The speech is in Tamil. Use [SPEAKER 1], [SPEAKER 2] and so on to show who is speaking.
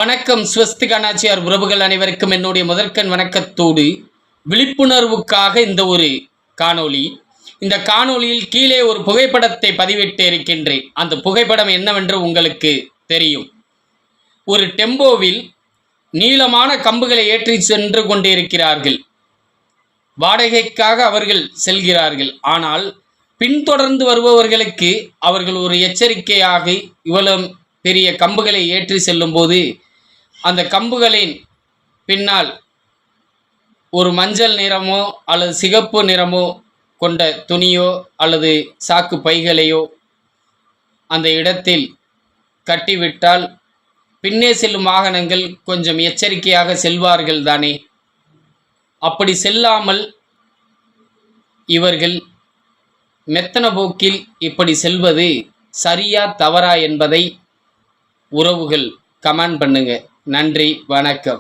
[SPEAKER 1] வணக்கம். ஸ்வஸ்திக் அண்ணாச்சியார் உறவுகள் அனைவருக்கும் என்னுடைய முதற்கண் வணக்கத்தோடு விழிப்புணர்வுக்காக இந்த ஒரு காணொளி. இந்த காணொளியில் கீழே ஒரு புகைப்படத்தை பதிவிட்டு இருக்கின்றேன். அந்த புகைப்படம் என்னவென்று உங்களுக்கு தெரியும். ஒரு டெம்போவில் நீளமான கம்புகளை ஏற்றி சென்று கொண்டிருக்கிறார்கள். வாடகைக்காக அவர்கள் செல்கிறார்கள். ஆனால் பின்தொடர்ந்து வருபவர்களுக்கு அவர்கள் ஒரு எச்சரிக்கையாக இவ்வளவு பெரிய கம்புகளை ஏற்றி செல்லும் போது அந்த கம்புகளின் பின்னால் ஒரு மஞ்சள் நிறமோ அல்லது சிகப்பு நிறமோ கொண்ட துணியோ அல்லது சாக்கு பைகளையோ அந்த இடத்தில் கட்டிவிட்டால் பின்னே செல்லும் வாகனங்கள் கொஞ்சம் எச்சரிக்கையாக செல்வார்கள் தானே. அப்படி செல்லாமல் இவர்கள் மெத்தன போக்கில் இப்படி செல்வது சரியா தவறா என்பதை உறவுகள் கமெண்ட் பண்ணுங்க. நன்றி, வணக்கம்.